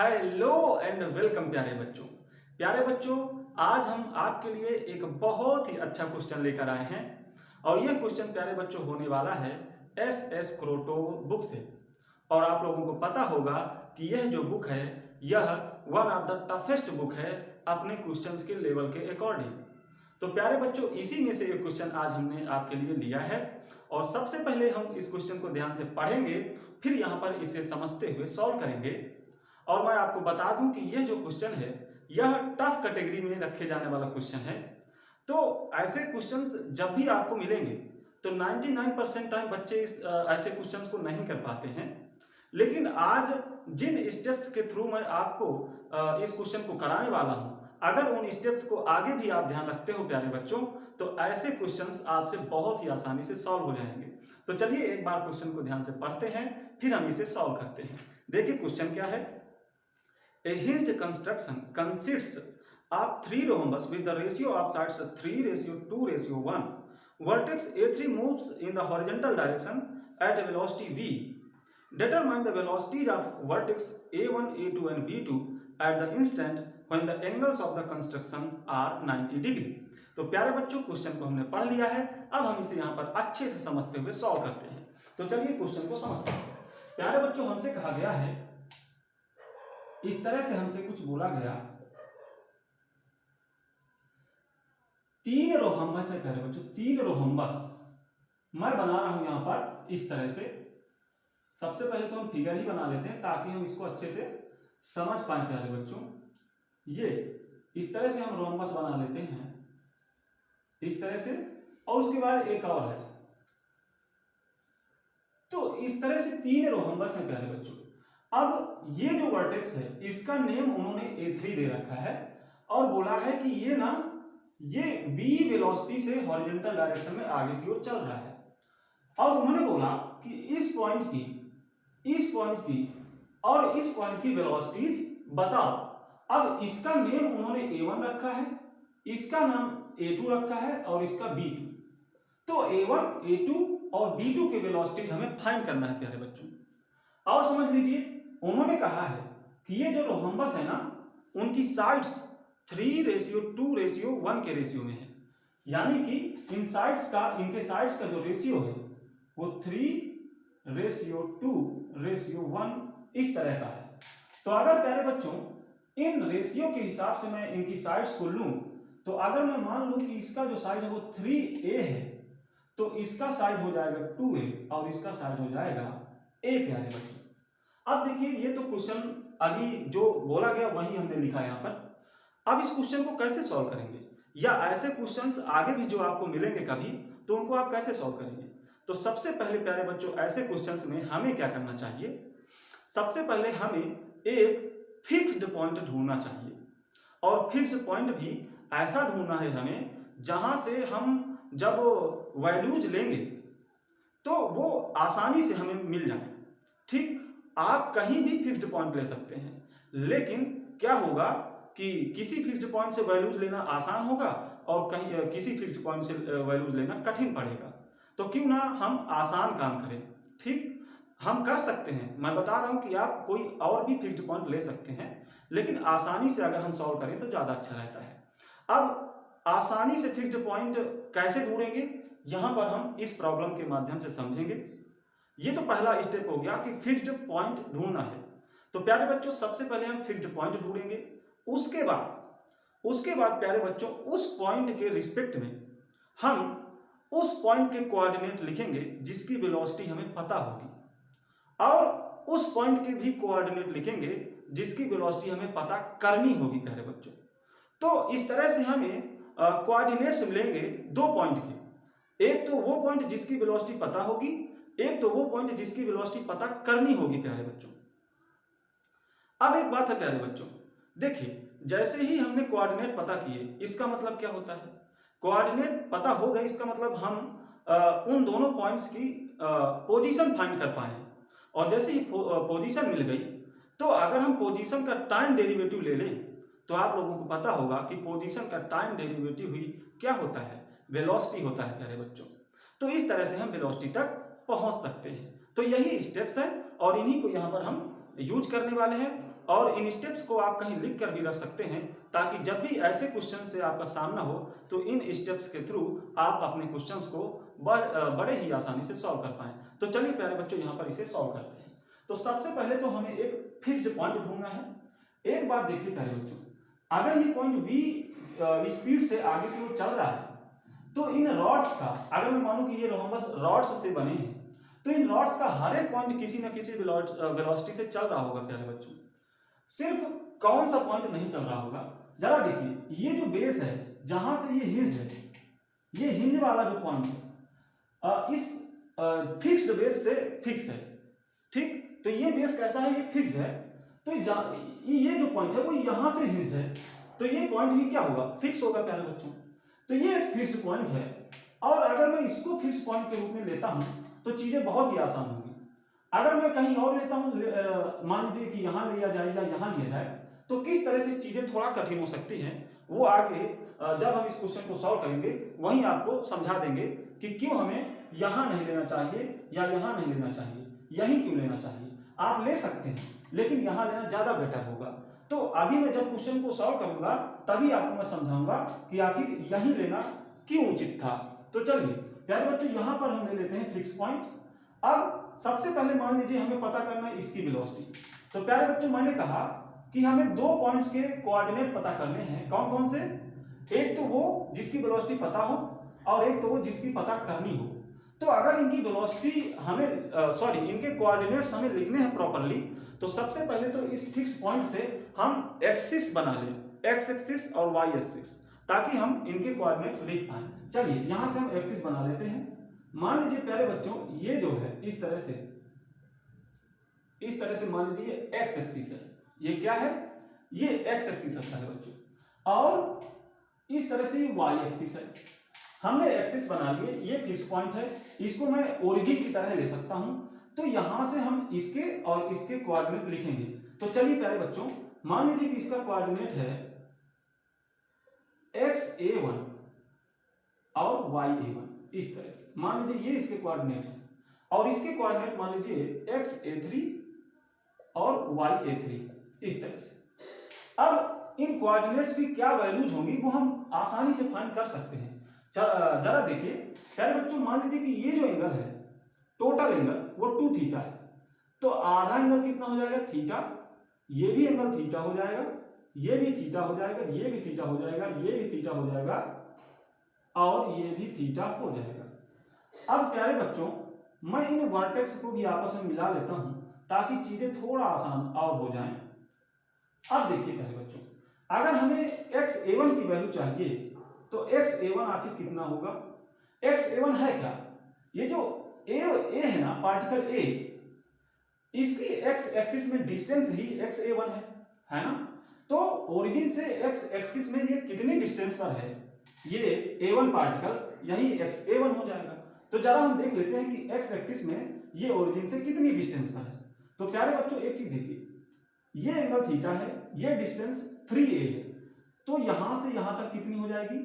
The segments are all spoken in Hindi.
हेलो एंड वेलकम प्यारे बच्चों, आज हम आपके लिए एक बहुत ही अच्छा क्वेश्चन लेकर आए हैं और यह क्वेश्चन प्यारे बच्चों होने वाला है एस क्रोटो बुक से। और आप लोगों को पता होगा कि यह जो बुक है यह one of the toughest book है अपने क्वेश्चंस के लेवल के अकॉर्डिंग। तो प्यारे बच्चों, इसी में से एक क्वेश्चन आज हमने आपके लिए लिया है और सबसे पहले हम इस क्वेश्चन को ध्यान से पढ़ेंगे, फिर यहाँ पर इसे समझते हुए सॉल्व करेंगे। और मैं आपको बता दूं कि यह जो क्वेश्चन है यह टफ कैटेगरी में रखे जाने वाला क्वेश्चन है। तो ऐसे क्वेश्चंस जब भी आपको मिलेंगे तो 99% टाइम बच्चे ऐसे क्वेश्चंस को नहीं कर पाते हैं, लेकिन आज जिन स्टेप्स के थ्रू मैं आपको इस क्वेश्चन को कराने वाला हूं, अगर उन स्टेप्स को आगे भी आप ध्यान रखते हो प्यारे बच्चों, तो ऐसे क्वेश्चंस आपसे बहुत ही आसानी से सॉल्व हो जाएंगे। तो चलिए एक बार क्वेश्चन को ध्यान से पढ़ते हैं, फिर हम इसे सॉल्व करते हैं। देखिए क्वेश्चन क्या है। A hinged construction consists of three rhombus with the ratio of sides 3:2:1. Vertex A3 moves in the horizontal direction at a velocity v. Determine the velocities of vertex A1, A2 and B2 at the instant when the angles of the construction are 90 degree. तो प्यारे बच्चों, क्वेश्चन को हमने पढ़ लिया है, अब हम इसे यहाँ पर अच्छे से समझते हुए सॉल्व करते हैं। तो चलिए क्वेश्चन को समझते हैं। प्यारे बच्चों, हमसे कहा गया है, इस तरह से हमसे कुछ बोला गया, तीन रोहम्बस है प्यारे बच्चों, तीन रोहम्बस मैं बना रहा हूं यहां पर इस तरह से। सबसे पहले तो हम फिगर ही बना लेते हैं ताकि हम इसको अच्छे से समझ पाए प्यारे बच्चों। ये इस तरह से हम रोहम्बस बना लेते हैं इस तरह से, और उसके बाद एक और है। तो इस तरह से तीन रोहम्बस है प्यारे बच्चों। अब ये जो वर्टेक्स है इसका नेम उन्होंने A3 दे रखा है और बोला है कि ये v वेलोसिटी से हॉरिजॉन्टल डायरेक्शन में आगे की ओर चल रहा है। और उन्होंने बोला कि इस पॉइंट की और इस पॉइंट की वेलोसिटीज बताओ। अब इसका नेम उन्होंने A1 रखा है, इसका नाम A2 रखा है और इसका B2। तो A1, A2 और B2 के वेलोसिटीज हमें फाइंड करना है प्यारे बच्चों। और समझ लीजिए, उन्होंने कहा है कि ये जो रोहम्बस है ना, उनकी साइड्स 3:2:1 के रेशियो में है, यानी कि इनके साइड्स का जो रेशियो है वो 3:2:1 इस तरह का है। तो अगर प्यारे बच्चों इन रेशियो के हिसाब से मैं इनकी साइड्स को लूं, तो अगर मैं मान लूं कि इसका जो साइड है वो 3a है, तो इसका साइड हो जाएगा 2a और इसका साइड हो जाएगा a प्यारे बच्चों। अब देखिए, ये तो क्वेश्चन अभी जो बोला गया वही हमने लिखा है यहाँ पर। अब इस क्वेश्चन को कैसे सॉल्व करेंगे, या ऐसे क्वेश्चंस आगे भी जो आपको मिलेंगे कभी, तो उनको आप कैसे सॉल्व करेंगे। तो सबसे पहले प्यारे बच्चों, ऐसे क्वेश्चंस में हमें क्या करना चाहिए, सबसे पहले हमें एक फिक्स्ड पॉइंट ढूंढना चाहिए। और फिक्स्ड पॉइंट भी ऐसा ढूंढना है हमें जहां से हम जब वैल्यूज लेंगे तो वो आसानी से हमें मिल जाए। ठीक, आप कहीं भी फिक्स्ड पॉइंट ले सकते हैं, लेकिन क्या होगा कि किसी फिक्स्ड पॉइंट से वैल्यूज लेना आसान होगा और कहीं किसी फिक्स्ड पॉइंट से वैल्यूज लेना कठिन पड़ेगा। तो क्यों ना हम आसान काम करें। ठीक, हम कर सकते हैं, मैं बता रहा हूं कि आप कोई और भी फिक्स्ड पॉइंट ले सकते हैं, लेकिन आसानी से अगर हम सॉल्व करें तो ज़्यादा अच्छा रहता है। अब आसानी से फिक्स्ड पॉइंट कैसे ढूंढेंगे, यहां पर हम इस प्रॉब्लम के माध्यम से समझेंगे। ये तो पहला स्टेप हो गया कि फिक्स्ड पॉइंट ढूंढना है। तो प्यारे बच्चों, सबसे पहले हम फिक्स्ड पॉइंट ढूंढेंगे। उसके बाद प्यारे बच्चों, उस पॉइंट के रिस्पेक्ट में हम उस पॉइंट के कोऑर्डिनेट लिखेंगे जिसकी वेलोसिटी हमें पता होगी, और उस पॉइंट के भी कोऑर्डिनेट लिखेंगे जिसकी वेलोसिटी हमें पता करनी होगी प्यारे बच्चों। तो इस तरह से हमें कोऑर्डिनेट्स मिलेंगे दो पॉइंट के, एक तो वो पॉइंट जिसकी वेलोसिटी पता होगी, एक तो वो पॉइंट जिसकी वेलोसिटी पता करनी होगी प्यारे बच्चों। अब एक बात है प्यारे बच्चों, देखिए, जैसे ही हमने कोऑर्डिनेट पता किए, इसका मतलब क्या होता है, कोऑर्डिनेट पता हो गए इसका मतलब हम उन दोनों पॉइंट्स की पोजीशन फाइंड कर पाए। और जैसे ही पोजीशन मिल गई, तो अगर हम पोजीशन का टाइम डेरिवेटिव ले लें, तो आप लोगों को पता होगा कि पोजीशन का टाइम डेरिवेटिव हुई क्या होता है, वेलोसिटी होता है प्यारे बच्चों। तो इस तरह से हम वेलोसिटी तक पहुंच सकते हैं। तो यही स्टेप्स हैं और इन्हीं को यहाँ पर हम यूज करने वाले हैं। और इन स्टेप्स को आप कहीं लिख कर भी रख सकते हैं, ताकि जब भी ऐसे क्वेश्चन से आपका सामना हो तो इन स्टेप्स के थ्रू आप अपने क्वेश्चंस को बड़े ही आसानी से सॉल्व कर पाएं। तो चलिए प्यारे बच्चों, यहाँ पर इसे सॉल्व करते हैं। तो सबसे पहले तो हमें एक फिक्स्ड पॉइंट ढूंढना है। एक बात देखिए प्यारे बच्चों, अगर ये पॉइंट v स्पीड से आगे की ओर चल रहा है, तो इन रॉड्स का, अगर मैं मानूं कि ये रोम्बस रॉड्स से बने हैं, तो इन रॉड्स का हर एक पॉइंट किसी न किसी वेलोसिटी से चल रहा होगा प्यारे बच्चों। सिर्फ कौन सा पॉइंट नहीं चल रहा होगा, जरा देखिए, ये जो बेस है जहां से ये हिंज है, ये हिंज वाला जो पॉइंट है इस फिक्स्ड बेस से फिक्स है, ठीक। तो ये बेस कैसा है, ये फिक्स है। तो ये जो पॉइंट है वो यहां से हिंज है, तो ये पॉइंट भी क्या होगा, फिक्स होगा प्यारे बच्चों। तो ये एक फिक्स पॉइंट है, और अगर मैं इसको फिक्स पॉइंट के रूप में लेता हूं तो चीजें बहुत ही आसान होंगी। अगर मैं कहीं और लेता हूं, मान लीजिए कि यहां लिया जाए या यहां लिया जाए, तो किस तरह से चीजें थोड़ा कठिन हो सकती हैं, वो आगे जब हम इस क्वेश्चन को सॉल्व करेंगे वहीं आपको समझा देंगे कि क्यों हमें यहां नहीं लेना चाहिए या यहां नहीं लेना चाहिए, यहीं क्यों लेना चाहिए। आप ले सकते हैं, लेकिन यहां लेना ज्यादा बेटर होगा। तो अभी मैं जब क्वेश्चन को सॉल्व करूंगा तभी आपको मैं समझाऊंगा कि आखिर यहीं लेना क्यों उचित था। तो चलिए प्यारे बच्चों, यहां पर हम ले लेते हैं फिक्स पॉइंट। अब सबसे पहले मान लीजिए हमें पता करना है इसकी वेलोसिटी। तो प्यारे बच्चों, मैंने कहा कि हमें दो पॉइंट्स के कोऑर्डिनेट पता करने हैं। कौन कौन से? एक तो वो जिसकी वेलोसिटी पता हो, और एक तो वो जिसकी पता करनी हो। तो अगर इनकी वेलोसिटी हमें इनके कोऑर्डिनेट्स हमें लिखने हैं प्रॉपर्ली, तो सबसे पहले तो इस फिक्स पॉइंट से हम एक्सिस बना लें, एक्स एक्सिस और वाई एक्सिस, ताकि हम इनके कोऑर्डिनेट लिख पाएं। चलिए यहां से हम एक्सिस बना लेते हैं। मान लीजिए प्यारे बच्चों, ये जो है इस तरह से मान लीजिए ये एक्स एक्सिस है। ये क्या है? ये एक्स एक्सिस है बच्चों, और इस तरह से ये वाई एक्सिस है। हमने एक्सिस बना लिए, ये फिक्स पॉइंट है, इसको मैं ओरिजिन की तरह ले सकता हूं। तो यहां से हम इसके और इसके कोऑर्डिनेट लिखेंगे। तो चलिए प्यारे बच्चों, मान लीजिए कि इसका कोऑर्डिनेट है xa1 और ya1, इस तरह से मान लीजिए ये इसके कोऑर्डिनेट है, और इसके कोऑर्डिनेट मान लीजिए xa3 और ya3, इस तरह से। अब इन कोऑर्डिनेट्स की क्या वैल्यूज होंगी वो हम आसानी से फाइंड कर सकते हैं। जरा देखिए प्यारे बच्चों, मान लीजिए कि ये जो एंगल है, टोटल एंगल वो 2 थीटा है। तो आधा एंगल कितना हो जाएगा? थीटा। ये भी एंगल थीटा हो जाएगा, ये भी थीटा हो जाएगा, ये भी थीटा हो जाएगा, ये भी थीटा हो जाएगा, और ये भी थीटा हो जाएगा। अब प्यारे बच्चों, मैं इन वर्टेक्स को भी आपस में मिला लेता हूं ताकि चीजें थोड़ा आसान और हो जाएं। अब देखिए प्यारे बच्चों, अगर हमें xa1 की वैल्यू चाहिए तो xa1 आखिर कितना होगा? xa1 है क्या? ये जो ए है ना, पार्टिकल ए, इसकी एक्स एक्सिस में डिस्टेंस ही xa1 है ना? तो ओरिजिन से एक्स एक्सिस में ये कितनी डिस्टेंस पर है? ये a1 पार्टिकल यही xa1 हो जाएगा। तो जरा हम देख लेते हैं कि एक्स एक्सिस में ये ओरिजिन से कितनी डिस्टेंस पर है। तो प्यारे बच्चों, एक चीज देखिए, ये एंगल थीटा है, ये डिस्टेंस 3a है, तो यहां से यहां तक कितनी हो जाएगी?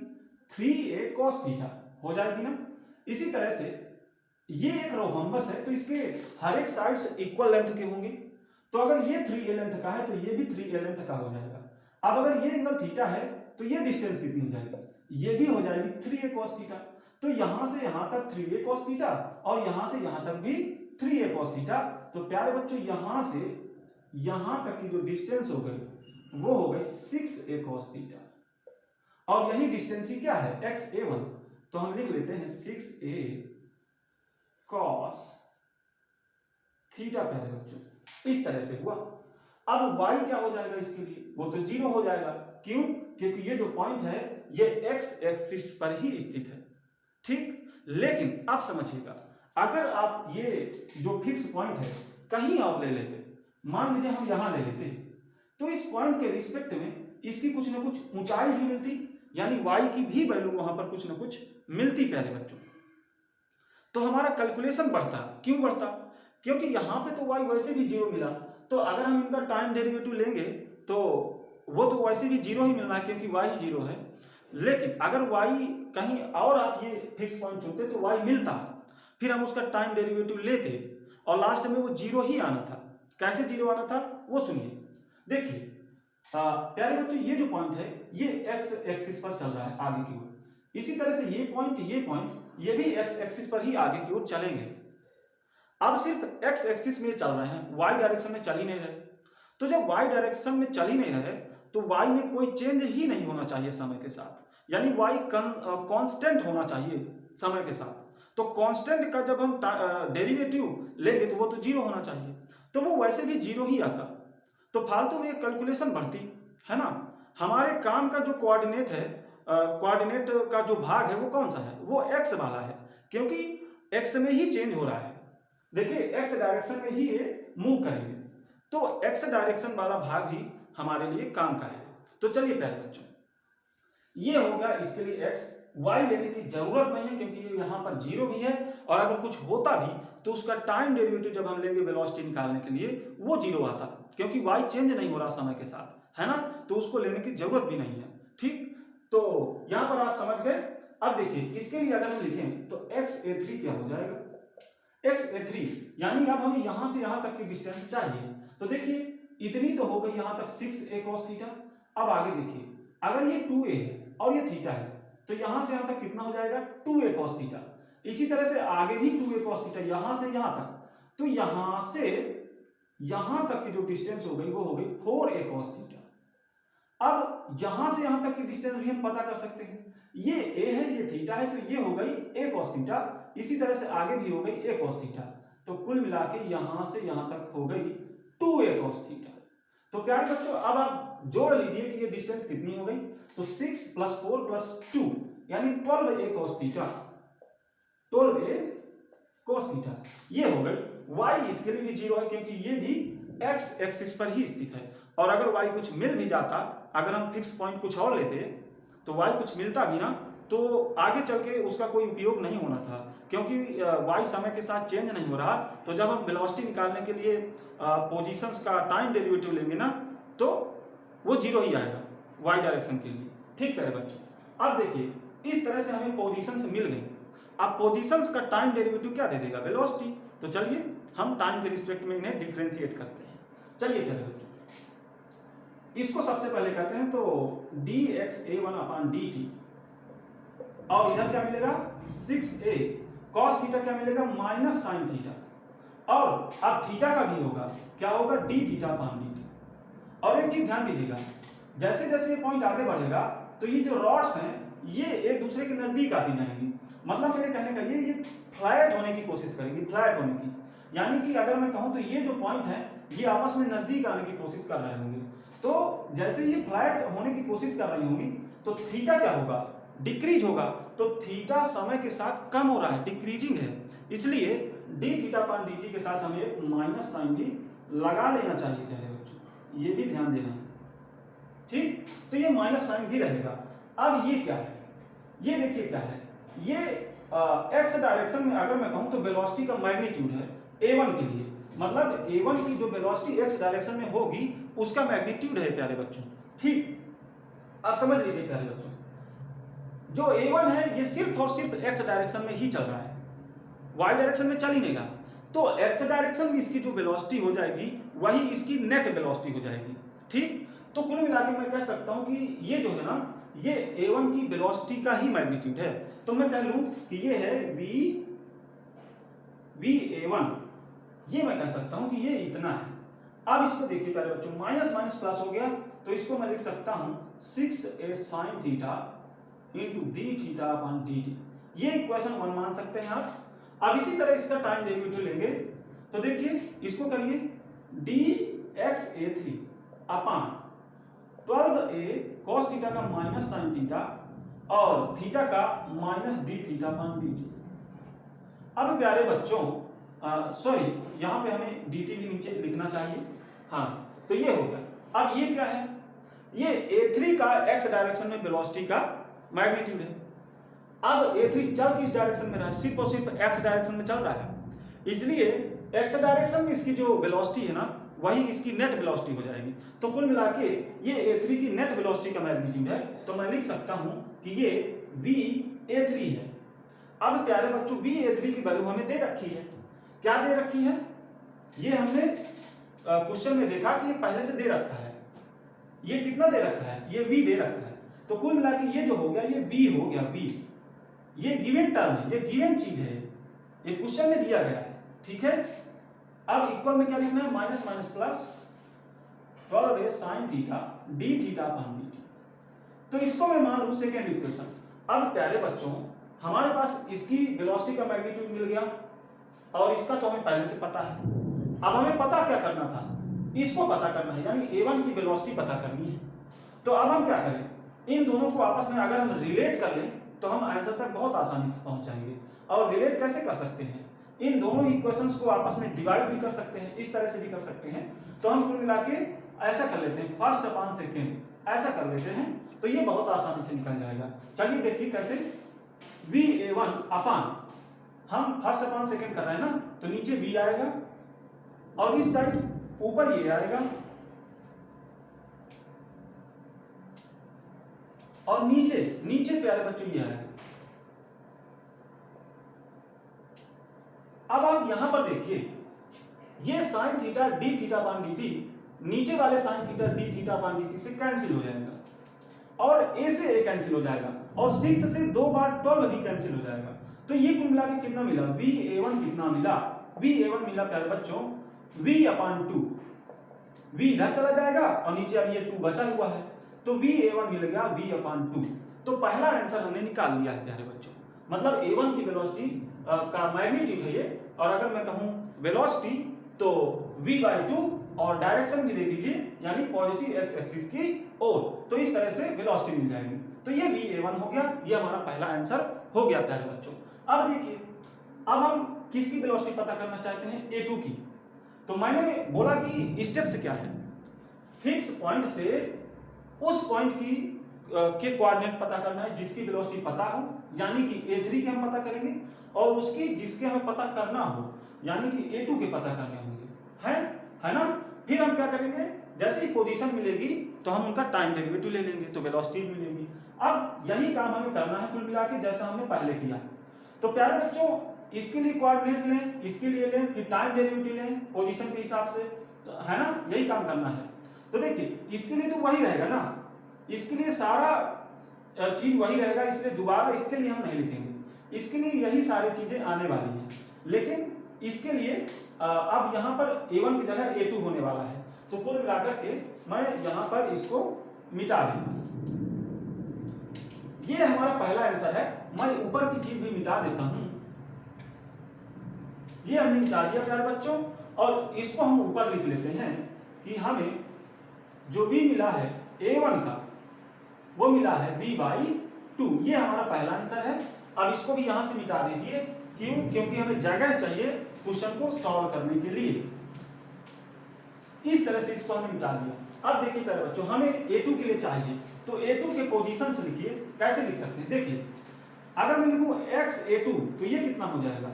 3a cos थीटा हो जाएगी ना। इसी तरह से ये एक रोम्बस है, तो इसके हर एक साइड्स इक्वल लेंथ के होंगे। तो अगर ये 3a लेंथ का है तो ये भी 3a लेंथ का हो जाएगा। अब अगर ये एंगल थीटा है तो ये डिस्टेंस कितनी हो जाएगी? ये भी हो जाएगी 3a cos थीटा। तो यहां से यहां तक 3a cos थीटा, और यहां से यहां तक भी 3a cos थीटा। तो प्यारे बच्चों, यहां से यहां तक की जो डिस्टेंस हो गई वो हो गई 6a cos थीटा, और यही डिस्टेंस ही क्या है? xa1। तो हम लिख लेते हैं 6a cos थीटा प्यारे बच्चों, इस तरह से हुआ। अब y क्या हो जाएगा इसके लिए? वो तो 0 हो जाएगा। क्यों? क्योंकि ये जो पॉइंट है ये x एक्सिस पर ही स्थित है, ठीक। लेकिन आप समझिएगा, अगर आप ये जो फिक्स पॉइंट है कहीं और ले लेते, मान लीजिए हम यहां ले लेते, तो इस पॉइंट के रिस्पेक्ट में इसकी कुछ ना कुछ ऊंचाई भी मिलती, यानी y की भी वैल्यू वहां पर कुछ ना कुछ मिलती प्यारे बच्चों। तो हमारा कैलकुलेशन बढ़ता। क्यों बढ़ता? क्योंकि यहाँ पे तो y वैसे भी 0 मिला, तो अगर हम इनका टाइम डेरिवेटिव लेंगे तो वो तो वैसे भी 0 ही मिलना है, क्योंकि y 0 है। लेकिन अगर y कहीं और आप ये फिक्स पॉइंट चुनते तो y मिलता, फिर हम उसका टाइम डेरिवेटिव लेते, और लास्ट में वो 0 ही आना था। कैसे 0 आना था वो सुनिए। देखिए प्यारे बच्चों, ये जो पॉइंट है ये एक्स एक्सिस पर चल रहा है आगे की ओर। इसी तरह से ये पॉइंट ये भी एक्स एक्सिस पर ही आगे की ओर चलेंगे। अब सिर्फ एक्स एक्सिस में चल रहे हैं, वाई डायरेक्शन में चल ही नहीं रहे। तो जब वाई डायरेक्शन में चल ही नहीं रहे तो वाई में कोई चेंज ही नहीं होना चाहिए समय के साथ, यानी वाई कांस्टेंट होना चाहिए समय के साथ। तो कांस्टेंट का जब हम डेरिवेटिव लेंगे तो वो तो जीरो होना चाहिए, तो वो वैसे भी जीरो ही आता। तो फालतू में कैलकुलेशन बढ़ती है ना। हमारे काम का जो कोऑर्डिनेट है, कोऑर्डिनेट का जो भाग है वो कौन सा है, वो एक्स वाला है, क्योंकि एक्स में ही चेंज हो रहा है। देखिए एक्स डायरेक्शन में ही ये मूव करेंगे, तो एक्स डायरेक्शन वाला भाग ही हमारे लिए काम का है। तो चलिए प्यारे बच्चों, ये होगा इसके लिए एक्स। वाई लेने की जरूरत नहीं है क्योंकि ये यहाँ पर जीरो भी है, और अगर कुछ होता भी तो उसका टाइम डेरिवेटिव जब हम लेंगे वेलोसिटी निकालने के लिए वो जीरो आता, क्योंकि वाई चेंज नहीं हो रहा समय के साथ, है ना, तो उसको लेने की जरूरत भी नहीं है। ठीक, तो यहां पर आप समझ गए। अब देखिए इसके लिए अगर हम लिखें तो XA3 क्या हो जाएगा, XA3 यानी अब हमें यहां से यहां तक की डिस्टेंस चाहिए। तो देखिए इतनी तो हो गई यहां तक 6a cos थीटा। अब आगे देखिए, अगर ये 2a है और ये थीटा है तो यहां से यहां तक कितना हो जाएगा 2a cos थीटा। इसी तरह से आगे भी 2a cos थीटा यहां से यहां तक, तो यहां से यहां तक की जो डिस्टेंस हो गई वो हो गई 4a cos थीटा। अब यहां से यहां तक की डिस्टेंस भी हम पता कर सकते हैं, ये a है ये थीटा है, तो ये हो गई a cos थीटा। इसी तरह से आगे भी हो गई a cos थीटा, तो कुल मिला के यहां से यहां तक हो गई 2a cos थीटा। तो प्यारे बच्चों अब आप जोड़ लीजिए कि ये डिस्टेंस कितनी हो गई, तो 6 + 4 + 2 यानी 12a cos theta, 12a cos theta ये हो गई। y इसके लिए भी जीरो है क्योंकि ये भी x एक्सिस पर ही स्थित है, और अगर y कुछ मिल भी जाता, अगर हम फिक्स पॉइंट कुछ और लेते तो y कुछ मिलता भी ना तो आगे चल के उसका कोई उपयोग नहीं होना था, क्योंकि y समय के साथ चेंज नहीं हो रहा। तो जब हम वेलोसिटी निकालने के लिए पोजीशंस का टाइम डेरिवेटिव लेंगे ना तो वो जीरो ही आएगा y डायरेक्शन के लिए। ठीक है बच्चों, अब देखिए इस तरह से हमें पोजीशंस मिल गई। अब पोजीशंस का टाइम डेरिवेटिव क्या दे देगा, वेलोसिटी। तो चलिए हम टाइम के रिस्पेक्ट में इन्हें डिफरेंशिएट करते हैं। चलिए पहले बच्चों इसको सबसे पहले कहते हैं तो dxa1/dt, और इधर क्या मिलेगा 6a cos थीटा क्या मिलेगा -sin थीटा, और अब थीटा का भी होगा क्या होगा d थीटा/dt। और एक चीज ध्यान दीजिएगा, जैसे जैसे ये पॉइंट आगे बढ़ेगा तो ये जो रॉड्स हैं ये एक दूसरे के नजदीक आती जाएंगी। मतलब मेरे कहने का ये फ्लैट होने की कोशिश करेंगी, फ्लैट होने की, यानी कि अगर मैं कहूं तो ये जो पॉइंट है ये आपस में नजदीक आने की कोशिश कर रहे होंगे। तो जैसे ये फ्लैट होने की कोशिश कर रही होंगी तो थीटा क्या होगा, डिक्रीज होगा। तो थीटा समय के साथ कम हो रहा है, डिक्रीजिंग है, इसलिए d थीटा/dt के साथ हमें एक -sin भी लगा लेना चाहिए प्यारे बच्चों, ये भी ध्यान देना है। ठीक, तो ये -sin भी रहेगा। अब ये क्या है, ये देखिए क्या है, ये x डायरेक्शन में अगर मैं कहूं तो वेलोसिटी का मैग्नीट्यूड है a1 के लिए, मतलब a1 की जो वेलोसिटी x डायरेक्शन में होगी उसका मैग्नीट्यूड है प्यारे बच्चों। ठीक, अब समझ लीजिए प्यारे बच्चों, जो a1 है ये सिर्फ और सिर्फ x डायरेक्शन में ही चल रहा है, y डायरेक्शन में चल ही नहीं रहा। तो x डायरेक्शन में इसकी जो वेलोसिटी हो जाएगी वही इसकी नेट वेलोसिटी हो जाएगी। ठीक, तो कुल मिला के मैं कह सकता हूं कि ये जो है ना ये a1 की वेलोसिटी का ही मैग्नीट्यूड है। तो मैं कह लूं कि ये है va1, ये मैं कह सकता हूं कि ये इतना है। अब इसको देखिए प्यारे बच्चों, माइनस माइनस प्लस हो गया, तो इसको मैं लिख सकता हूं 6a sin theta into d थीटा/dt, ये इक्वेशन 1 मान सकते हैं आप। अब इसी तरह इसका टाइम डेरिवेटिव लेंगे तो देखिए इसको करिए dxa3 अपान 12a cos थीटा का -sin थीटा और थीटा का -d थीटा/dt। अब प्यारे बच्चों सॉरी, यहाँ पे हमें dt भी नीचे लिखना चाहिए। हाँ, तो ये हो गया। अब ये क्या है, ये a3 का x डायरेक्शन में वेलोसिटी का मैग्नीट्यूड है। अब a3 चल किस डायरेक्शन में रहा है, सिर्फ और सिर्फ x डायरेक्शन में चल रहा है, इसलिए x डायरेक्शन में इसकी जो वेलोसिटी है ना वही इसकी नेट वेलोसिटी हो जाएगी। तो कुल मिला के ये a3 की नेट वेलोसिटी का मैग्नीट्यूड है, तो मैं लिख सकता हूं कि ये va3 है। अब प्यारे बच्चों va3 की वैल्यू हमें दे रखी है, क्या दे रखी है, ये हमने क्वेश्चन में देखा कि ये पहले से दे रखा है। ये कितना दे रखा है, ये v दे रखा है। तो कुल मिला के ये जो हो गया ये v हो गया, v। ये गिवन टर्म है, ये गिवन चीज है, ये क्वेश्चन में दिया गया है, ठीक है। अब इक्वल में क्या लिखना है, minus minus plus 12a sin theta d theta upon dt। तो इसको मैं मान लूं सेकेंड इक्वेशन। अब प्यारे बच्चों हमारे पास इसकी वेलोसिटी का मैग्नीट्यूड मिल गया और इसका तो हमें पहले से पता है। अब हमें पता क्या करना था, इसको पता करना है, यानी a1 की वेलोसिटी पता करनी है। तो अब हम क्या करें, इन दोनों को आपस में अगर हम रिलेट कर लें तो हम आंसर तक बहुत आसानी से पहुंच जाएंगे। और रिलेट कैसे कर सकते हैं, इन दोनों इक्वेशंस को आपस में डिवाइड भी कर सकते हैं, इस तरह से भी कर सकते हैं। तो हम कुल मिला के ऐसा कर लेते हैं, फर्स्ट अपॉन सेकेंड ऐसा कर लेते हैं, तो ये बहुत आसानी से निकल जाएगा। चलिए देखिए कैसे, va1 अपॉन, हम फर्स्ट अपॉन सेकेंड कर रहे हैं ना, तो नीचे v आएगा और इस साइड ऊपर ये आएगा और नीचे नीचे प्यारे बच्चों ये आएगा। अब आप यहां पर देखिए, ये साइन थीटा डी थीटा बान dt नीचे वाले साइन थीटा डी थीटा बान dt से कैंसिल हो जाएगा और a से a कैंसिल हो जाएगा और 6 से 2 बार 12 भी कैंसिल हो जाएगा। तो ये कुल मिला के कितना मिला, va1 कितना मिला, va1 मिला प्यारे बच्चों v अपॉन 2, v इधर चला जाएगा और नीचे अब ये 2 बचा हुआ है, तो va1 मिल गया v अपॉन 2। तो पहला आंसर हमने निकाल लिया है प्यारे बच्चों, मतलब a1 की वेलोसिटी का मैग्नीट्यूड है ये। और अगर मैं कहूं वेलोसिटी तो v/2 और डायरेक्शन भी दे दीजिए, यानी पॉजिटिव x एक्सिस की ओर, तो इस तरह से वेलोसिटी मिल जाएगी। तो ये va1 हो गया, ये हमारा पहला आंसर हो गया प्यारे बच्चों। अब देखिए, अब हम किसकी वेलोसिटी पता करना चाहते हैं, a2 की। तो मैंने बोला कि स्टेप्स क्या है, फिक्स पॉइंट से उस पॉइंट की के कोऑर्डिनेट पता करना है जिसकी वेलोसिटी पता हो, यानी कि a3 के हम पता करेंगे, और उसकी जिसके हमें पता करना हो यानी कि a2 के पता करने होंगे, है ना। फिर हम क्या करेंगे, जैसे ही पोजीशन मिलेगी तो हम उनका टाइम डेरिवेटिव ले लेंगे तो वेलोसिटी मिलेगी। अब यही काम हमें करना है कुल मिला के, जैसा हमने पहले किया। तो प्यारे बच्चों इसके लिए कोऑर्डिनेट लें, इसके लिए लें, फिर टाइम डेरिवेटिव लें पोजीशन के हिसाब से, तो है ना, यही काम करना है। तो देखिए इसके लिए तो वही रहेगा ना, इसके लिए सारा चीज वही रहेगा, इसलिए दोबारा इसके लिए हम नहीं लिखेंगे, इसके लिए यही सारी चीजें आने वाली हैं। लेकिन इसके लिए अब यहाँ पर a1 की जगह a2 होने वाला है, तो कुल मिलाकर के मैं यहाँ पर इसको मिटा दूंगा। ये हमारा पहला आंसर है, मैं ऊपर की चीज भी मिटा देता हूं, ये हमने मिटा दिया प्यारे बच्चों। और इसको हम ऊपर लिख लेते हैं कि हमें जो भी मिला है a1 का वो मिला है v/2, ये हमारा पहला आंसर है। अब इसको भी यहां से मिटा दीजिए, क्यों, क्योंकि हमें जगह चाहिए क्वेश्चन को सॉल्व करने के लिए। इस तरह से इसको हमने मिटा दिया। अब देखिए प्यारे बच्चों हमें a2 के लिए चाहिए, तो a2 के पोजीशन से लिखिए, कैसे लिख सकते हैं, देखिए अगर मैं लिखूं x(a2) तो ये कितना हो जाएगा,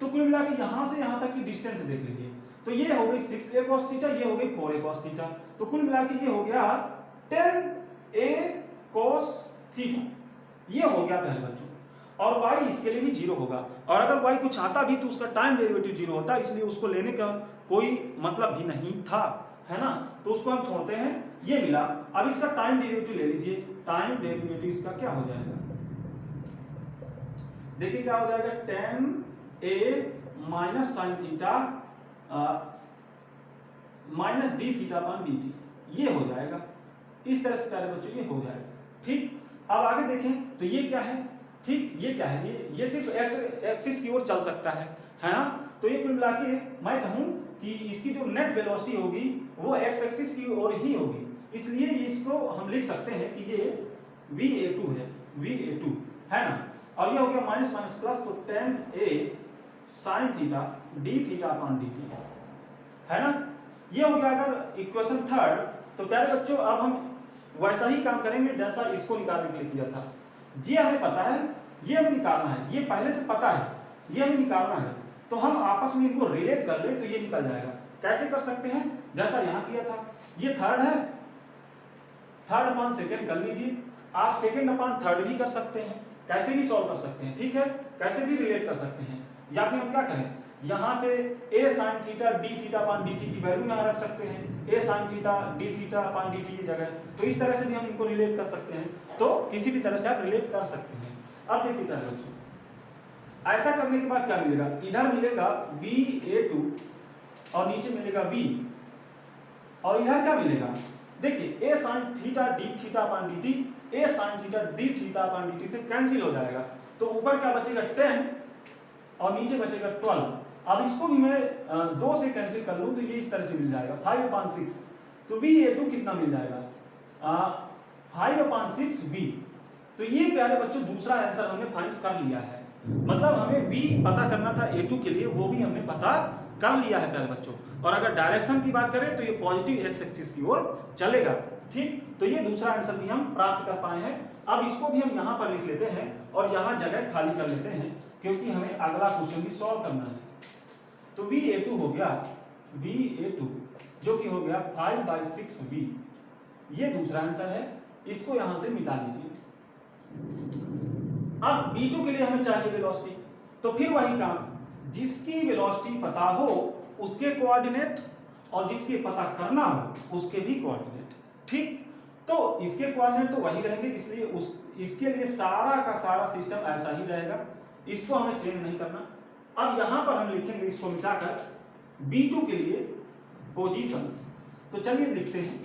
तो कुल मिला के यहां से यहां तक की डिस्टेंस देख लीजिए, तो ये हो गई 6a cos थीटा, ये हो गई 4a cos थीटा, तो कुल मिला के ये हो गया 10a cos थीटा, ये हो गया पहले बच्चों। और y इसके लिए भी 0 होगा, और अगर y कुछ आता भी तो उसका टाइम डेरिवेटिव 0 होता, इसलिए उसको लेने का कोई मतलब भी नहीं था, है ना, तो उसको हम छोड़ते हैं, ये मिला। अब इसका टाइम डेरिवेटिव ले लीजिए, टाइम डेरिवेटिव इसका क्या हो जाएगा, देखिए क्या हो जाएगा, 10a minus sine theta minus D theta बान dt, ये हो जाएगा। इस तरह से प्यारे बच्चों ये हो जाएगा, ठीक। अब आगे देखें तो ये क्या है, ठीक, ये क्या है, ये सिर्फ एक्स एक्सिस की ओर चल सकता है ना। तो ये कुल मिला के मैं कहूं कि इसकी जो नेट वेलोसिटी होगी वो एक्स एक्सिस की ओर ही होगी, इसलिए इसको हम लिख सकते हैं कि ये va2 है, va2 है ना। और ये हो गया माइनस माइनस प्लस, तो 10a sine theta D theta upon dt, है ना। ये हो गया अगर इक्वेशन थर्ड। तो प्यारे बच्चों अब हम वैसा ही काम करेंगे जैसा इसको निकालने के लिए किया था। ये हमें पता है, ये हमें निकालना है, ये पहले से पता है, ये हमें निकालना है, तो हम आपस में इनको रिलेट कर ले तो ये निकल जाएगा। कैसे कर सकते हैं, जैसा यहाँ किया था, ये थर्ड है, थर्ड अपॉन सेकेंड कर लीजिए, आप सेकेंड अपॉन थर्ड भी कर सकते हैं, कैसे भी सॉल्व कर सकते हैं, ठीक है, कैसे भी रिलेट कर सकते हैं। या फिर हम क्या करें, यहाँ से a sin theta d theta upon dt की वैल्यू यहाँ रख सकते हैं, a sin theta d theta upon dt की जगह। तो इस तरह से भी हम इनको रिलेट कर सकते हैं, तो किसी भी तरह से आप रिलेट कर सकते हैं। अब देखिए प्यारे बच्चों, ऐसा करने के बाद क्या मिलेगा, इधर मिलेगा va2 और नीचे मिलेगा v, और इधर क्या मिलेगा, देखिए a sin theta d theta upon dt, a sin theta d theta upon dt से कैंसिल हो जाएगा, तो ऊपर क्या बचेगा 10 और नीचे बचेगा 12। अब इसको भी मैं 2 से कैंसिल कर लूं तो ये इस तरह से मिल जाएगा 5/6, तो va2 कितना मिल जाएगा 5/6v। तो ये प्यारे बच्चों दूसरा आंसर हमने फाइंड कर लिया है, मतलब हमें v पता करना था a2 के लिए, वो भी हमने पता कर लिया है प्यारे बच्चों। और अगर डायरेक्शन की बात करें तो ये पॉजिटिव एक्स एक्सिस की ओर चलेगा, ठीक। तो ये दूसरा आंसर भी हम प्राप्त कर पाए हैं। अब इसको भी हम यहाँ पर लिख लेते हैं और यहाँ जगह खाली कर लेते हैं, क्योंकि हमें अगला क्वेश्चन भी सॉल्व करना है। तो va2 हो गया va2 जो कि हो गया 5/6v, ये दूसरा आंसर है, इसको यहां से मिटा लीजिए। अब v2 के लिए हमें चाहिए वेलोसिटी, तो फिर वही काम, जिसकी वेलोसिटी पता हो उसके कोऑर्डिनेट और जिसके पता करना हो उसके भी कोऑर्डिनेट, ठीक। तो इसके कोऑर्डिनेट तो वही रहेंगे, इसलिए इसके लिए सारा का सारा सिस्टम ऐसा ही रहेगा, इसको हमें चेंज नहीं करना। अब यहां पर हम लिखेंगे इसको मिटाकर b2 के लिए पोजीशंस। तो चलिए लिखते हैं,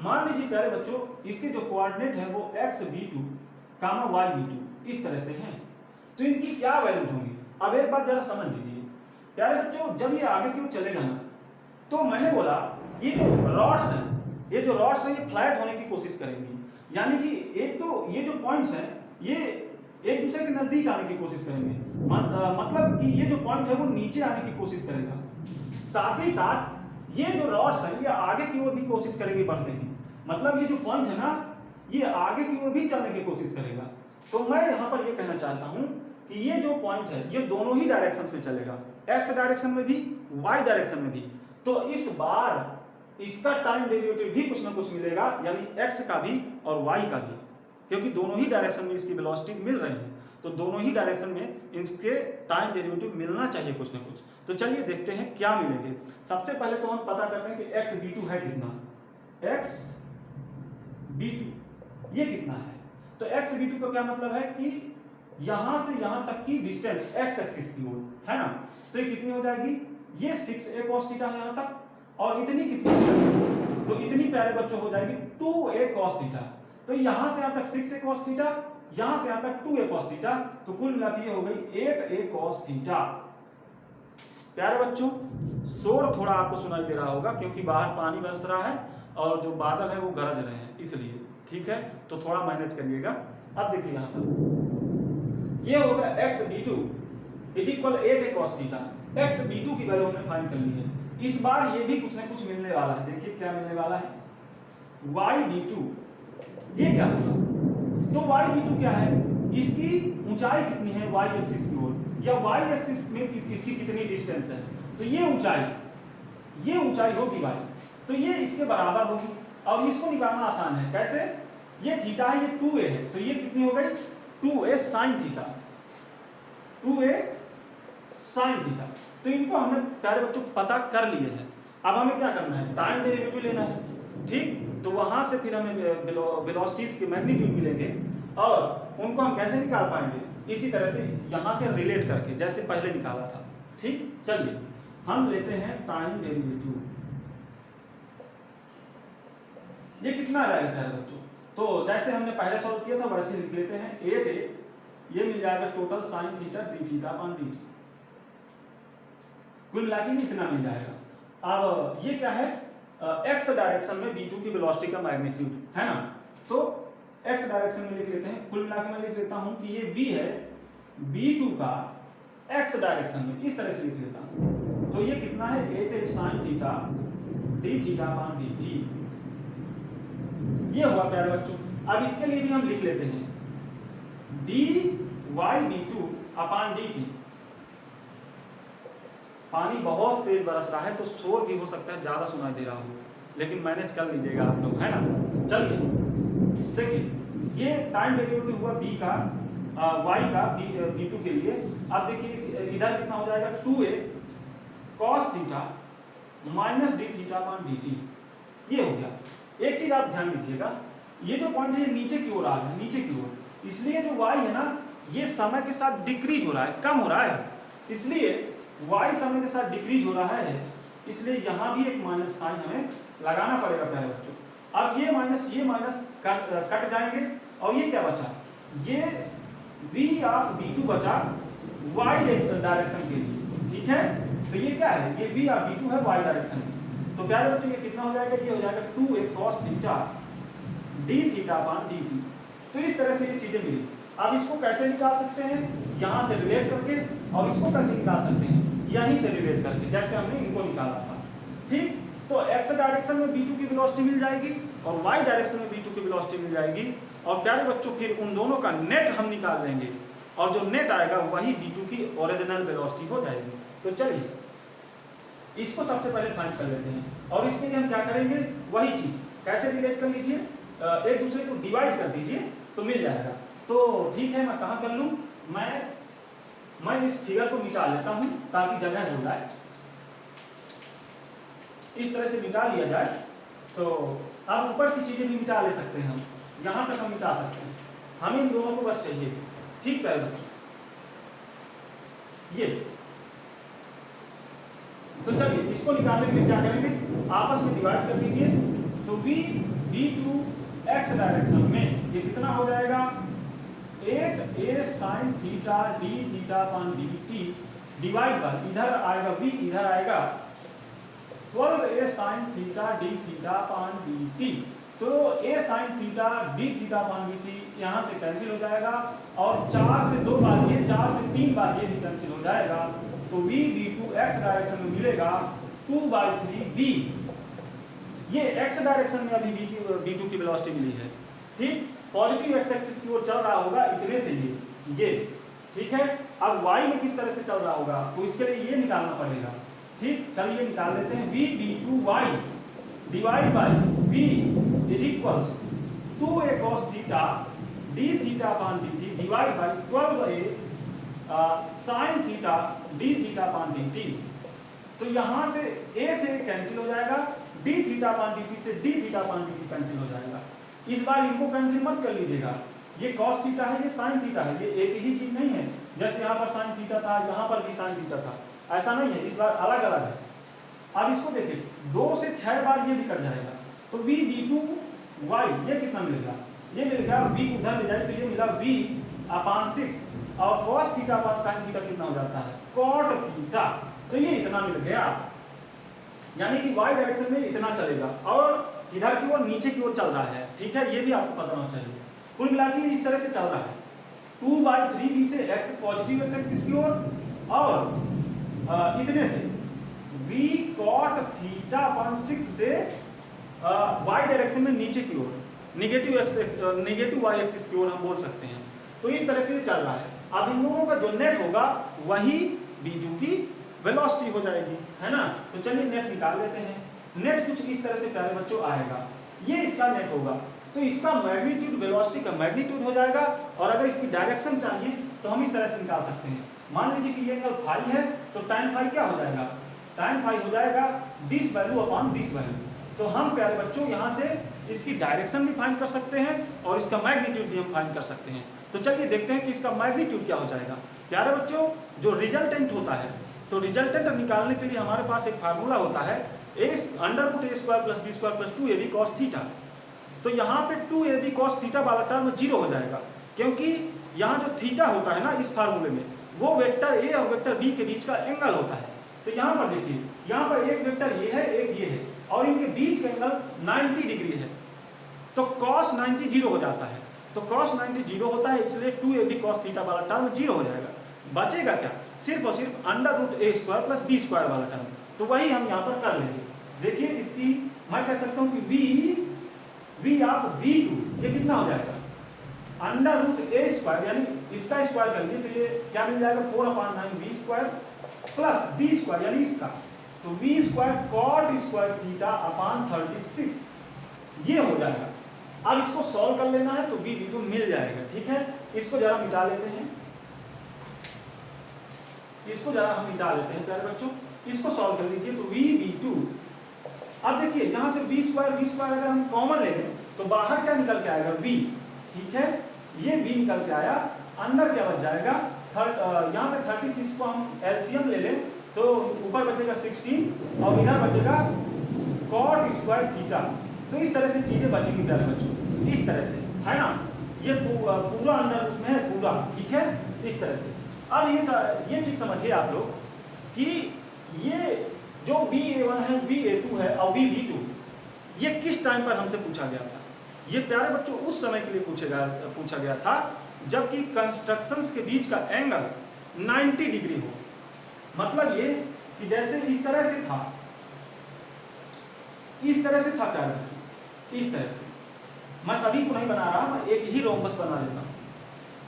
मान लीजिए प्यारे बच्चों इसके जो कोऑर्डिनेट है वो xb2, yb2 इस तरह से हैं, तो इनकी क्या वैल्यूज होंगी। अब एक बात जरा समझ लीजिए प्यारे बच्चों, जब ये आगे की ओर चलेगा ना, तो मैंने बोला ये जो रॉड्स हैं, ये जो रॉड्स हैं ये फ्लैट होने की कोशिश करेंगी, यानी कि एक तो ये जो पॉइंट्स हैं ये एक दूसरे के नजदीक आने की कोशिश करेंगे, मतलब कि ये जो पॉइंट है वो नीचे आने की कोशिश करेगा, साथ ही साथ ये जो रॉड्स हैं ये आगे की ओर भी कोशिश करेंगे बढ़ने की, मतलब ये जो पॉइंट है ना ये आगे की ओर भी चलने की कोशिश करेगा। तो मैं यहाँ पर ये कहना चाहता हूँ कि ये जो पॉइंट है ये दोनों ही डायरेक्शन में चलेगा, एक्स डायरेक्शन में भी वाई डायरेक्शन में भी। तो इस बार इसका टाइम डेरिवेटिव भी कुछ ना कुछ मिलेगा, यानी एक्स का भी और वाई का भी, क्योंकि दोनों ही डायरेक्शन में इसकी वेलोसिटी मिल रही है, तो दोनों ही डायरेक्शन में इसके टाइम डेरिवेटिव मिलना चाहिए कुछ ना कुछ। तो चलिए देखते हैं क्या मिलेंगे। सबसे पहले तो हम पता करते हैं कि xb2 है कितना, xb2 ये कितना है। तो xb2 का क्या मतलब है कि यहां से यहां तक की डिस्टेंस x एक्सिस की ओर है ना, तो ये कितनी हो जाएगी, ये 6a cos थीटा है यहां तक, और इतनी कितनी हो जाएगी, तो इतनी प्यारे बच्चों हो जाएगी 2a cos थीटा। तो यहां से यहां तक 6a cos थीटा, यहां से यहां तक 2a cos थीटा, तो कुल मिला के ये हो गई 8a cos थीटा। प्यारे बच्चों शोर थोड़ा आपको सुनाई दे रहा होगा क्योंकि बाहर पानी बरस रहा है और जो बादल है वो गरज रहे हैं, इसलिए ठीक है, तो थोड़ा मैनेज करिएगा। अब देखिए यहाँ पर ये होगा xb2 is equal 8a cos theta. xb2 की वैल्यू हमने फाइंड कर ली है, इस बार ये भी कुछ ना कुछ मिलने वाला है, देखिए क्या मिलने वाला है, yb2 ये क्या होगा, तो yb2 क्या है, इसकी ऊंचाई कितनी है y एक्सिस की ओर, या y एक्सिस में इसकी कितनी डिस्टेंस है, तो ये ऊंचाई होगी y, तो ये इसके बराबर होगी। और इसको निकालना आसान है, कैसे, ये थीटा है, ये 2a है, तो ये कितनी हो गई 2a sin theta, 2a sin theta. तो इनको हमने प्यारे बच्चों पता कर लिए हैं। अब हमें क्या करना है, टाइम डेरिवेटिव लेना है, ठीक। तो वहां से फिर हमें वेलोसिटीज के मैग्नीट्यूड मिलेंगे और उनको हम कैसे निकाल पाएंगे, इसी तरह से यहां से रिलेट करके जैसे पहले निकाला था, ठीक। चलिए हम लेते हैं टाइम डेरिवेटिव, ये कितना रहेगा प्यारे बच्चों, तो जैसे हमने पहले सॉल्व किया था वैसे लिख लेते हैं 8a, ये मिल जाएगा total sin theta d theta upon dt, कुल मिला के इतना मिल जाएगा। अब ये क्या है, x डायरेक्शन में b2 की वेलोसिटी का मैग्नीट्यूड है ना, तो x डायरेक्शन में लिख लेते हैं, कुल मिला के मैं लिख लेता हूं कि ये v है b2 का x डायरेक्शन में, इस तरह से लिख लेता हूं। तो ये कितना है 8a sin theta d theta upon dt, ये हुआ प्यारे बच्चों। अब इसके लिए भी हम लिख लेते हैं dy/b2 अपॉन dt। पानी बहुत तेज बरस रहा है तो शोर भी हो सकता है ज्यादा सुनाई दे रहा हो, लेकिन मैनेज कर लीजिएगा आप लोग, है ना। चलिए देखिए ये टाइम डेरिवेटिव हुआ b का y का b2 के लिए। अब देखिए इधर कितना हो जाएगा 2a, cos theta minus D theta upon D T, ये हो गया। एक चीज आप ध्यान दीजिएगा, ये जो पॉइंट है नीचे की ओर आ रहा है, नीचे की ओर, इसलिए जो y है ना ये समय के साथ डिक्रीज हो रहा है, कम हो रहा है, इसलिए y समय के साथ डिक्रीज हो रहा है, इसलिए यहाँ भी एक माइनस साइन हमें लगाना पड़ेगा प्यारे बच्चों। अब ये माइनस कट जाएंगे और ये क्या बचा, ये v ऑफ v2 बचा y डायरेक्शन के लिए, ठीक है। तो ये क्या है, ये v ऑफ v2 है y डायरेक्शन में। तो प्यारे बच्चों ये कितना हो जाएगा, ये हो जाएगा 2a cos theta D theta upon D T. तो इस तरह से ये चीजें मिली। अब इसको कैसे निकाल सकते हैं, यहाँ से रिलेट करके, और इसको कैसे निकाल सकते हैं, यहीं से रिलेट करके, जैसे हमने इनको निकाला था, ठीक। तो x डायरेक्शन में v2 की वेलोसिटी मिल जाएगी और y डायरेक्शन में v2 की वेलोसिटी मिल जाएगी, और प्यारे बच्चों फिर उन दोनों का नेट हम निकाल लेंगे, और जो नेट आएगा वही v2 की ओरिजिनल वेलोसिटी हो जाएगी। तो चलिए इसको सबसे पहले फाइंड कर लेते हैं, और इसके लिए हम क्या करेंगे, वही चीज कैसे रिलेट कर लीजिए, एक दूसरे को डिवाइड कर दीजिए तो मिल जाएगा। तो ठीक है, मैं कहाँ कर लूँ, मैं इस फिगर को मिटा लेता हूँ ताकि जगह हो जाए, इस तरह से मिटा लिया जाए। तो अब ऊपर की चीजें भी मिटा ले सकते हैं, हम यहाँ तक हम मिटा सकते हैं, हमें इन दोनों को बस चाहिए, ठीक है बच्चों। ये तो चलिए इसको निकालने के लिए क्या करेंगे, आपस में डिवाइड कर दीजिए। तो v2 x डायरेक्शन में ये कितना हो जाएगा, 8a sin theta d theta upon dt divide by, इधर आएगा v, इधर आएगा 12a sin theta d theta upon dt। तो a sin theta d theta upon dt यहाँ से कैंसिल हो जाएगा, और 4 से 2 बार ये, 4 से 3 बार ये भी कैंसिल हो जाएगा। तो v2 x डायरेक्शन में मिलेगा 2/3v, ये x डायरेक्शन में अभी v2 की वेलोसिटी मिली है, ठीक। पॉजिटिव x एक्सिस की ओर चल रहा होगा इतने से ये, ठीक है। अब y में किस तरह से चल रहा होगा, तो इसके लिए ये निकालना पड़ेगा, ठीक। चलिए निकाल लेते हैं, v2y divide by v is equals 2a cos theta d theta upon dt divide by 12a sin theta d theta upon dt। तो यहाँ से a से कैंसिल हो जाएगा, d थीटा अपॉन dt से d theta upon dt cancel हो जाएगा। इस बार इनको कैंसिल मत कर लीजिएगा, ये cos थीटा है, ये sin थीटा है, ये एक ही चीज नहीं है। जैसे यहाँ पर sin थीटा था, यहाँ पर भी sin थीटा था, ऐसा नहीं है, इस बार अलग अलग है। अब इसको देखिए, 2 से 6 बार ये भी कट जाएगा, तो v2y ये कितना मिलेगा, ये मिलेगा v उधर ले जाए तो ये मिला v अपॉन 6, और cos theta upon sin theta कितना हो जाता है, cot थीटा। तो ये इतना मिल गया, यानी कि y डायरेक्शन में इतना चलेगा, और इधर की ओर नीचे की ओर चल रहा है, ठीक है। ये भी आपको पता होना चाहिए। कुल मिला के इस तरह से चल रहा है, 2/3v से x पॉजिटिव x एक्सिस की ओर, और इतने से v cot थीटा अपॉन 6 से y डायरेक्शन में नीचे की ओर, नेगेटिव y एक्सिस की ओर हम बोल सकते हैं। तो इस तरह से चल रहा है। अब इन दोनों का जो नेट होगा वही v2 की वेलोसिटी हो जाएगी, है ना। तो चलिए नेट निकाल लेते हैं। नेट कुछ इस तरह से प्यारे बच्चों आएगा, ये इसका नेट होगा, तो इसका मैग्नीट्यूड वेलोसिटी का मैग्नीट्यूड हो जाएगा, और अगर इसकी डायरेक्शन चाहिए तो हम इस तरह से निकाल सकते हैं। मान लीजिए कि ये एंगल फाई है, तो tan फाई क्या हो जाएगा, tan फाई हो जाएगा this value upon this value. तो हम प्यारे बच्चों यहाँ से इसकी डायरेक्शन भी फाइंड कर सकते हैं और इसका मैग्नीट्यूड भी हम फाइंड कर सकते हैं। तो चलिए देखते हैं कि इसका मैग्नीट्यूड क्या हो जाएगा। प्यारे बच्चों, जो रिजल्टेंट होता है, तो रिजल्टेंट निकालने के लिए हमारे पास एक फार्मूला होता है, a² + b² + 2ab cos theta. तो यहाँ पे 2ab cos थीटा वाला टर्म 0 हो जाएगा, क्योंकि यहाँ जो थीटा होता है ना इस फार्मूले में, वो वेक्टर a और वेक्टर b के बीच का एंगल होता है। तो यहाँ पर देखिए, यहाँ पर एक वेक्टर ये है, एक ये है, और इनके बीच का एंगल 90 डिग्री है, तो cos 90 0 हो जाता है। तो cos 90 0 होता है, इसलिए 2ab cos थीटा वाला टर्म 0 हो जाएगा। बचेगा क्या, सिर्फ और सिर्फ √a² + b² वाला टर्म। तो वही हम यहाँ पर कर लेंगे। देखिए इसकी मैं कह सकता हूँ कि v ऑफ v2 ये कितना हो जाएगा, √a² यानी इसका स्क्वायर कर लीजिए, तो ये क्या मिल जाएगा, 4/9v² + b² यानी इसका, तो v² cot² थीटा अपॉन 36 ये हो जाएगा। अब इसको सॉल्व कर लेना है तो v2 मिल जाएगा, ठीक है। इसको जरा मिटा लेते हैं, इसको जरा हम मिटा लेते हैं प्यारे बच्चों। इसको सॉल्व कर लीजिए तो VB2। अब देखिए यहाँ से b स्क्वायर अगर हम कॉमन ले लें तो बाहर क्या निकल के आएगा v, ठीक है, ये v निकल के आया, अंदर क्या बच जाएगा यहाँ पे 36 को हम एलसीएम ले लें तो ऊपर बचेगा 16 और इधर बचेगा cot स्क्वायर थीटा। तो इस तरह से चीजें बचेंगी प्यारे बच्चों, इस तरह से, है ना, ये पूरा अंदर में है पूरा, ठीक है, इस तरह से। अब ये चीज समझिए आप लोग कि ये जो VA1 है, VA2 है और VB2 ये किस टाइम पर हमसे पूछा गया था। ये प्यारे बच्चों उस समय के लिए पूछा गया था जबकि कंस्ट्रक्शंस के बीच का एंगल 90 डिग्री हो। मतलब ये कि जैसे इस तरह से था प्यारे बच्चों, इस तरह से, मैं सभी को नहीं बना रहा, मैं एक ही रोम्बस बना लेता हूं।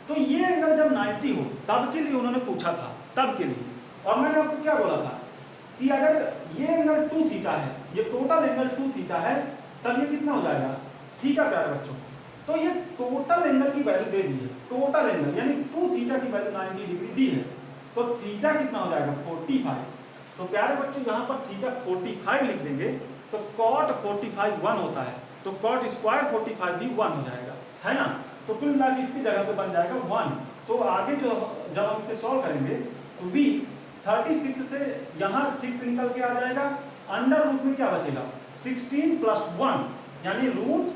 तो ये एंगल जब 90 हो तब के लिए उन्होंने पूछा था, तब के लिए। और मैंने आपको क्या बोला था कि अगर ये एंगल 2 थीटा है, ये टोटल एंगल 2 थीटा है, तब ये कितना हो जाएगा थीटा प्यारे बच्चों। तो ये टोटल एंगल की वैल्यू दे दी है, टोटल एंगल यानी 2 थीटा की वैल्यू 90 डिग्री दी है, तो थीटा कितना हो जाएगा 45। तो प्यारे बच्चों यहाँ पर थीटा 45 लिख देंगे तो cot 45 1 होता है, तो cot स्क्वायर 45 भी 1 हो जाएगा, है ना। तो कुल मिला के इसकी जगह पे बन जाएगा 1। तो आगे जो जब हम इसे सॉल्व करेंगे तो v 36 से यहाँ 6 निकल के आ जाएगा, अंडर रूट में क्या बचेगा 16 प्लस 1 यानी रूट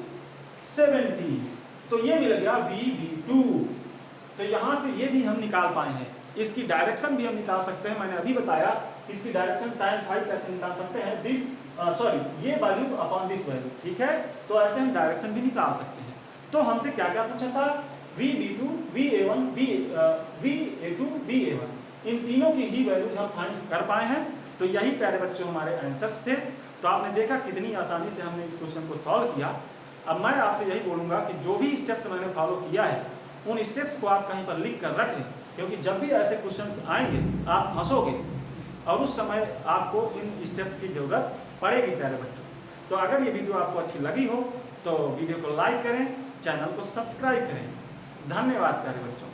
70। तो ये मिल गया VB2। तो यहाँ से ये भी हम निकाल पाए हैं, इसकी डायरेक्शन भी हम निकाल सकते हैं। मैंने अभी बताया इसकी डायरेक्शन tan phi कैसे निकाल सकते हैं, ये वैल्यू अपॉन दिस वैल्यू, ठीक है। तो ऐसे हम डायरेक्शन भी निकाल सकते हैं। तो हमसे क्या क्या पूछा था, VB2, VA1, VA2, VA1, इन तीनों की ही वैल्यूज हम फाइंड कर पाए हैं। तो यही प्यारे बच्चों हमारे आंसर्स थे। तो आपने देखा कितनी आसानी से हमने इस क्वेश्चन को सॉल्व किया। अब मैं आपसे यही बोलूँगा कि जो भी स्टेप्स मैंने फॉलो किया है उन स्टेप्स को आप कहीं पर लिख कर रख लें, क्योंकि जब भी ऐसे क्वेश्चंस आएंगे आप हंसोगे और उस समय आपको इन स्टेप्स की जरूरत पड़ेगी प्यारे बच्चों। तो अगर ये वीडियो आपको अच्छी लगी हो तो वीडियो को लाइक करें, चैनल को सब्सक्राइब करें। धन्यवाद प्यारे बच्चों।